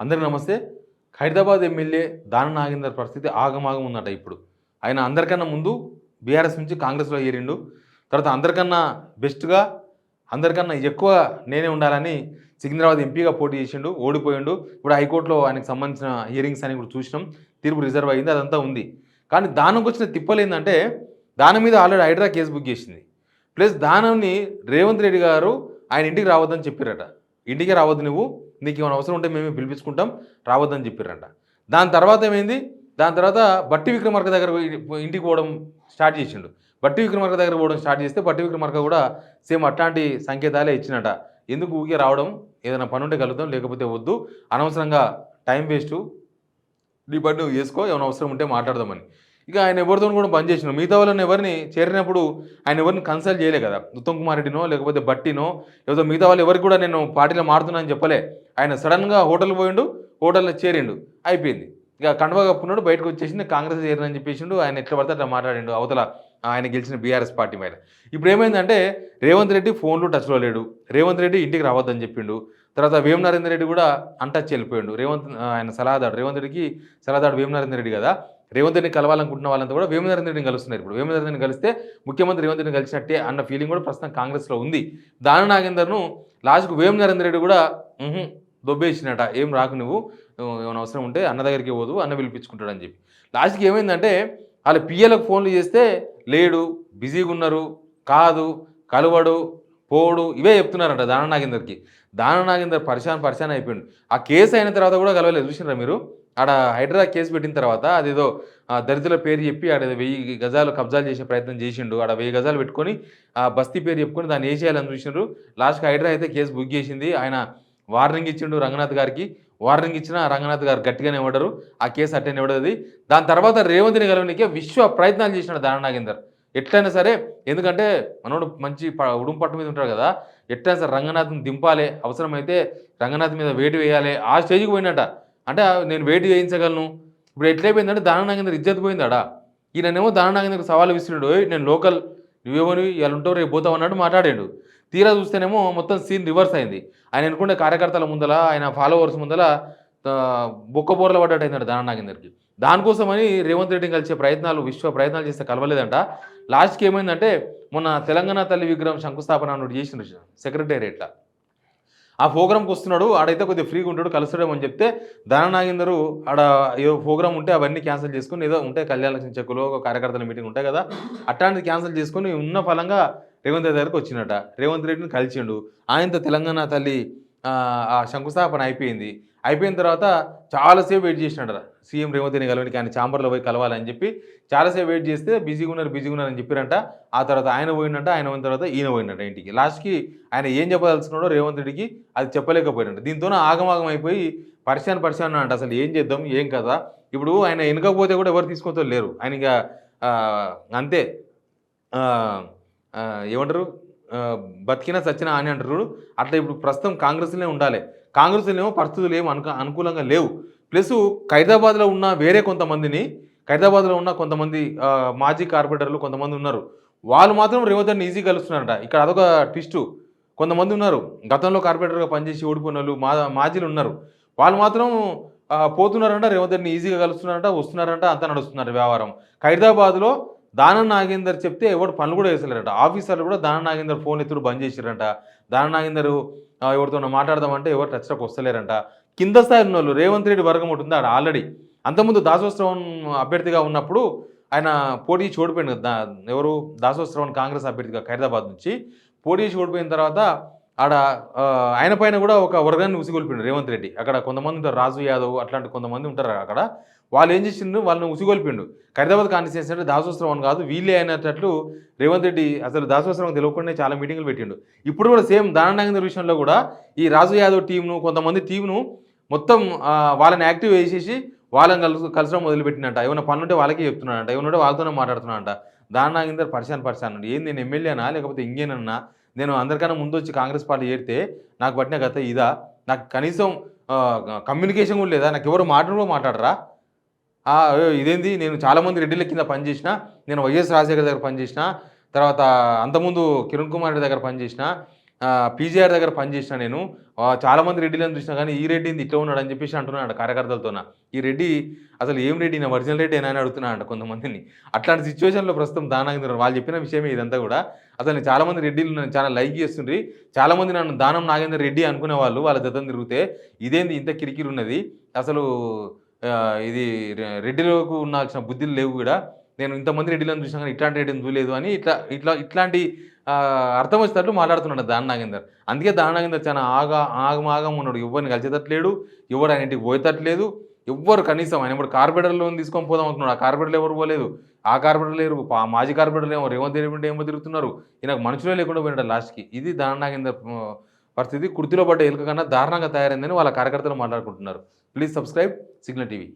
అందరికీ నమస్తే. ఖైరతాబాద్ ఎమ్మెల్యే దానం నాగేందర్ పరిస్థితి ఆగమాగం ఉందట ఇప్పుడు. ఆయన అందరికన్నా ముందు బీఆర్ఎస్ నుంచి కాంగ్రెస్‌లో చేరిండు. తర్వాత అందరికన్నా బెస్ట్‌గా, అందరికన్నా ఎక్కువ నేనే ఉండాలని సికింద్రాబాద్ ఎంపీగా పోటీ చేసిండు. ఓడిపోయిండు. ఇప్పుడు హైకోర్టులో ఆయనకు సంబంధించిన హియరింగ్స్ అన్ని కూడా చూసినాం. తీర్పు రిజర్వ్ అయింది. అదంతా ఉంది. కానీ దానంకొచ్చిన తిప్పలేందంటే, దానం మీద ఆల్రెడీ హైడ్రా కేసు బుక్ చేసింది. ప్లస్ దానంని రేవంత్ రెడ్డి గారు ఆయన ఇంటికి రావద్దని చెప్పిర్రట. ఇంటికే రావద్దు నువ్వు. నీకేమైనా అవసరం ఉంటే మేమే పిలిపించుకుంటాం. రావద్దని చెప్పిర్రంట. దాని తర్వాత ఏమైంది? దాని తర్వాత బట్టి విక్రమార్క దగ్గర ఇంటికి పోవడం స్టార్ట్ చేసిండు. బట్టి విక్రమార్క దగ్గర పోవడం స్టార్ట్ చేస్తే బట్టి విక్రమార్క కూడా సేమ్ అట్లాంటి సంకేతాలే ఇచ్చినట. ఎందుకు ఊరికే రావడం? ఏదైనా పనుంటే కలుద్దాం, లేకపోతే వద్దు. అనవసరంగా టైం వేస్టు. నీ పని నువ్వు చేసుకో. ఏమైనా అవసరం ఉంటే మాట్లాడదామని. ఇక ఆయన ఎవరితోని కూడా బంద్ చేసిండు. మిగతా వాళ్ళని ఎవరిని చేరినప్పుడు ఆయన ఎవరిని కన్సల్ట్ చేయలే కదా. ఉత్తమ్ కుమార్ రెడ్డినో, లేకపోతే బట్టినో, లేకపోతే మిగతా వాళ్ళు ఎవరికి కూడా నేను పార్టీలో మారుతున్నా అని చెప్పలే. ఆయన సడన్‌గా హోటల్‌కి పోయిండు. హోటల్‌లో చేరిండు. అయిపోయింది. ఇక కండువా కప్పుకున్నాడు. బయటకు వచ్చేసిండు. కాంగ్రెస్ చేరినని చెప్పేసిండు. ఆయన ఎట్లా పడితే అట్లా మాట్లాడిండు అవతల ఆయన గెలిచిన బీఆర్ఎస్ పార్టీ మీద. ఇప్పుడు ఏమైందంటే రేవంత్ రెడ్డి ఫోన్‌లో టచ్‌లో లేడు. రేవంత్ రెడ్డి ఇంటికి రావద్దని చెప్పిండు. తర్వాత వేం నరేందర్ రెడ్డి కూడా అన్‌టచ్ వెళ్ళిపోయిండు. ఆయన సలహాదారు. రేవంత్ రెడ్డికి సలహాదారు వేం నరేందర్ రెడ్డి కదా. రేవంత్ రెడ్డిని కలవాలనుకుంటున్న వాళ్ళంతా కూడా వేం నరేందర్ రెడ్డిని కలుస్తున్నారు. ఇప్పుడు వేం నరేందర్ రెడ్డిని కలిస్తే ముఖ్యమంత్రి రేవంత్ రెడ్డిని కలిసినట్టే అన్న ఫీలింగ్ కూడా ప్రస్తుతం కాంగ్రెస్‌లో ఉంది. దానం నాగేందర్‌ను లాస్ట్‌కు వేం నరేందర్ రెడ్డి కూడా దొబ్బేసినట. ఏం రాకు నువ్వు ఏమైనా అవసరం ఉంటే అన్న దగ్గరికి పోదు, అన్న పిలిపించుకుంటాడని చెప్పి. లాస్ట్‌కి ఏమైందంటే వాళ్ళ పిఏలకు ఫోన్లు చేస్తే లేడు, బిజీగా ఉన్నారు, కాదు, కలవడు, పోడు ఇవే చెప్తున్నారంట దానం నాగేందర్‌కి. దానం నాగేందర్ పరిశాన్ అయిపోయిండు. ఆ కేసు అయిన తర్వాత కూడా కలవలేదు. చూసినారా మీరు? ఆడ హైడ్రా కేసు పెట్టిన తర్వాత అదేదో దళితుల పేరు చెప్పి ఆడ 1000 గజాలు కబ్జాలు చేసే ప్రయత్నం చేసిండు. ఆడ 1000 గజాలు పెట్టుకొని బస్తీ పేరు చెప్పుకొని దాన్ని ఏసేయాలని చూసినారు. లాస్ట్‌కి హైడ్రా అయితే కేసు బుక్ చేసింది. ఆయన వార్నింగ్ ఇచ్చిండు రంగనాథ్ గారికి. వార్నింగ్ ఇచ్చినా రంగనాథ్ గారు గట్టిగానే ఇవ్వడరు. ఆ కేసు అట్టనే ఇవ్వడది. దాని తర్వాత రేవంత్‌ని కలవనీకే విశ్వ ప్రయత్నాలు చేసినాడు దానం నాగేందర్. ఎట్లయినా సరే, ఎందుకంటే మనోడు మంచి ఉడుం పట్టు మీద ఉంటాడు కదా. ఎట్లయినా సరే రంగనాథ్‌ని దింపాలి. అవసరమైతే రంగనాథ్ మీద వేటు వేయాలి. ఆ స్టేజ్‌కి పోయినట. అంటే నేను వేటు వేయించగలను. ఇప్పుడు ఎట్లయిపోయిందంటే దానం నాగేందర్ ఇజ్జత్ పోయిందాడా. ఈయననేమో దానం నాగేందర్‌కి సవాలు విసిరాడు. "ఓయ్ నేను లోకల్, నువ్వేమోని ఇయాల ఉంటావు రేపు పోతావు" అన్నట్టు మాట్లాడాడు. తీరా చూస్తేనేమో మొత్తం సీన్ రివర్స్ అయింది. ఆయన అనుకునే కార్యకర్తల ముందల, ఆయన ఫాలోవర్స్ ముందల బొక్కబోర్ల పడ్డట్టయిందట దానం నాగేందర్‌కి. దానికోసమని రేవంత్ రెడ్డిని కలిసే ప్రయత్నాలు, విశ్వ ప్రయత్నాలు చేస్తే కలవలేదంట. లాస్ట్‌కి ఏమైందంటే మొన్న తెలంగాణ తల్లి విగ్రహం శంకుస్థాపన అన్నట్టు చేసిండ్రు సెక్రటేరియట్‌ల. ఆ ప్రోగ్రామ్‌కి వస్తున్నాడు. ఆడైతే కొద్దిగా ఫ్రీగా ఉంటాడు, కలుస్తాడేమో అని చెప్తే దానం నాగేందర్ ఆడ ఏదో ప్రోగ్రామ్ ఉంటే అవన్నీ క్యాన్సిల్ చేసుకొని, ఏదో ఉంటాయి కళ్యాణ లక్ష్మి చెక్కులో ఒక కార్యకర్తల మీటింగ్ ఉంటాయి కదా. అట్లాంటిది క్యాన్సిల్ చేసుకొని ఉన్న ఫలంగా రేవంత్ రెడ్డి దగ్గరికి వచ్చిండట. రేవంత్ రెడ్డిని కలిసిండు. ఆయనతో తెలంగాణ తల్లి ఆ శంకుస్థాపన అయిపోయింది. అయిపోయిన తర్వాత చాలాసేపు వెయిట్ చేసినాడట. సీఎం రేవంత్ రెడ్డిని కలవడానికి ఆయన ఛాంబర్‌లో పోయి కలవాలని చెప్పి చాలాసేపు వెయిట్ చేస్తే బిజీగా ఉన్నారు అని చెప్పారంట. ఆ తర్వాత ఆయన పోయిండంట. ఆయన పోయిన తర్వాత ఈయన పోయిండంట ఇంటికి. లాస్ట్‌కి ఆయన ఏం చెప్పదలుచుకున్నాడో రేవంత్ రెడ్డికి అది చెప్పలేకపోయాడంట. దీంతోనే ఆగమాగం అయిపోయి పరిశాన్ అంట. అసలు ఏం చేద్దాం? ఏం కదా? ఇప్పుడు ఆయన ఎనకపోతే కూడా ఎవరు తీసుకొతో లేరు. ఆయన ఇక అంతే. ఏమంటారు? బతికినా సచ్చినా అని అంటారు చూడు. అట్లా ఇప్పుడు ప్రస్తుతం కాంగ్రెస్‌లోనే ఉండాలి. కాంగ్రెస్‌లోనేమో పరిస్థితులు ఏమి అనుకూలంగా లేవు. ప్లస్ ఖైరతాబాద్‌లో ఉన్న వేరే కొంతమందిని, ఖైరతాబాద్‌లో ఉన్న కొంతమంది మాజీ కార్పొరేటర్లు కొంతమంది ఉన్నారు. వాళ్ళు మాత్రం రేవంత్ రెడ్డిని ఈజీగా కలుస్తున్నారంట. ఇక్కడ అదొక ట్విస్టు. కొంతమంది ఉన్నారు. గతంలో కార్పొరేటర్‌గా పనిచేసి ఓడిపోయినోళ్ళు, మాజీలు ఉన్నారు. వాళ్ళు మాత్రం పోతున్నారంట, రేవంత్ రెడ్డిని ఈజీగా కలుస్తున్నారంట, వస్తున్నారంట, అంతా నడుస్తున్నారు వ్యవహారం. ఖైరతాబాద్‌లో దానం నాగేందర్ చెప్తే ఎవడు పనులు కూడా చేస్తలేరట. ఆఫీసర్లు కూడా దానం నాగేందర్ ఫోన్ ఎత్తుడు బంద్ చేసిర్రంట. దానం నాగేందర్ ఎవరితోనో మాట్లాడదామంటే ఎవరు టచ్‌లోకి వస్తలేరంట. కింద స్థాయిలో ఉన్నోళ్ళు రేవంత్ రెడ్డి వర్గం ఒకటి ఉంది ఆడ ఆల్రెడీ. అంతకుముందు దాసోత్సవం అభ్యర్థిగా ఉన్నప్పుడు ఆయన పోటీ చేసి ఓడిపోయిండు. ఎవరు? దాసోత్సవం కాంగ్రెస్ అభ్యర్థిగా ఖైరతాబాద్ నుంచి పోటీ చేసి ఓడిపోయిన తర్వాత ఆడ ఆయన పైన కూడా ఒక వర్గాన్ని ఉసిగొల్పిండు రేవంత్ రెడ్డి. అక్కడ కొంతమంది ఉంటారు, రాజు యాదవ్ అట్లాంటి కొంతమంది ఉంటారు అక్కడ. వాళ్ళు ఏం చేసిండు? వాళ్ళని ఉసిగొల్పిండు. ఖైరతాబాద్ కాన్స్టిట్యుయెన్సీ అంటే దాసోత్సవం కాదు, వీళ్ళే అయినట్లు రేవంత్ రెడ్డి అసలు దాసోత్సవం తెలియకుండానే చాలా మీటింగులు పెట్టిండు. ఇప్పుడు కూడా సేమ్ దానం నాగేందర్ విషయంలో కూడా ఈ రాజు యాదవ్ టీంను, కొంతమంది టీంను మొత్తం వాళ్ళని యాక్టివ్ చేసేసి వాళ్ళని కలసడం మొదలుపెట్టినట్ట. ఏమైనా పనులుంటే వాళ్ళకే చెప్తున్నాడంట. ఏమన్నా వాళ్ళతోనే మాట్లాడుతున్నాడంట. దానం నాగేందర్ పరిశాన్ ఏంది నేను ఎమ్మెల్యేనా లేకపోతే ఇంకేనన్నా? నేను అందరికన్నా ముందొచ్చి కాంగ్రెస్ పార్టీ చేరితే నాకు పట్టిన గత ఇదా? నాకు కనీసం కమ్యూనికేషన్ కూడా లేదా? నాకు ఎవరు మాటలు కూడా మాట్లాడరా? ఇదేంది? నేను చాలామంది రెడ్డిల కింద పనిచేసిన. నేను వైఎస్ రాజశేఖర్ దగ్గర పనిచేసిన. తర్వాత అంతకుముందు కిరణ్ కుమార్ రెడ్డి దగ్గర పనిచేసిన. పీజీఆర్ దగ్గర పనిచేసిన నేను. చాలామంది రెడ్డిలను చూసినా కానీ ఈ రెడ్డి ఏంది ఇట్లా ఉన్నాడు అని చెప్పేసి అంటున్నాడంట కార్యకర్తలతోన. ఈ రెడ్డి అసలు ఏం రెడ్డి ఈయన ఒరిజినల్ రెడ్డేనా అని అడుగుతున్నాడంట కొంతమందిని. అట్లాంటి సిట్యుయేషన్‌లో ప్రస్తుతం దానాగేంద్ర వాళ్ళు చెప్పిన విషయమే ఇదంతా గూడా. అసలు నేను చాలామంది రెడ్డిలు నన్ను చాలా లైక్ చేస్తుండ్రి. చాలామంది నన్ను దానం నాగేందర్ రెడ్డి అనుకునేవాళ్ళు వాళ్ళ జతన తిరిగితే. ఇదేంది ఇంత కిరికిరి ఉన్నది. అసలు ఇది రెడ్డిలకు ఉండాల్సిన బుద్ధులు లేవు గూడా. నేను ఇంతమంది రెడ్డిలను చూసినా గానీ ఇట్లాంటి రెడ్డిని చూడలేదు అని ఇట్లాంటి అర్థం వచ్చేటట్లు మాట్లాడుతున్నాడు దానం నాగేందర్. అందుకే దానం నాగేందర్ చాలా ఆగమాగం ఉన్నాడు. ఎవ్వరిని కలిసేటట్లేడు. ఎవడు ఆయన ఇంటికి పోయేటట్లేదు. ఎవ్వరు కనీసం ఆయన ఇప్పుడు కార్పొరేటర్ లోన్ తీసుకొని పోదాం అనుకున్నాడు. ఆ కార్పొరేటర్లు ఎవరు పోలేదు. ఆ కార్పొరేటర్ లేరు. మాజీ కార్పొరేటర్లు ఏమో రేవంత్ రెడ్డి ఏమో తిరుగుతున్నారు. ఈయనకు మనుషులే లేకుండా పోయినాడు లాస్ట్‌కి. ఇది దానం నాగేందర్ పరిస్థితి. కుర్తిలో పడ్డ ఎలుక కన్నా దారుణంగా తయారైందని వాళ్ళ కార్యకర్తలు మాట్లాడుకుంటున్నారు. Please subscribe signal TV.